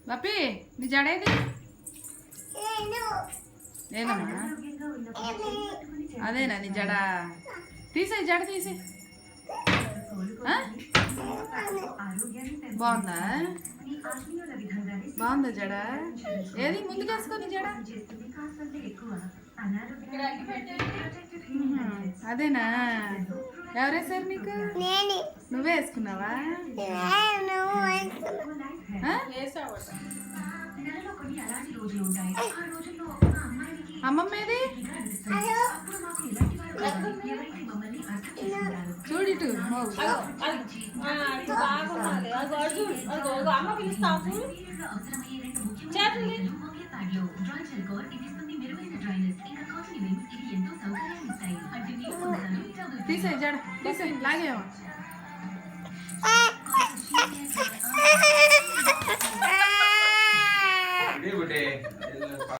బాపి నీ జడేది ఏదమ్మా అదేనా నీ జడ తీసే జడ తీసే బాగుందా బాగుందా జడ ఏది ముందుకేసుకో నీ జడ అదేనా ఎవరేసారు నీకు నువ్వే వేసుకున్నావా అమ్మమ్మ ఏది చూడిటు తీసే జడ తీసే లాగేమో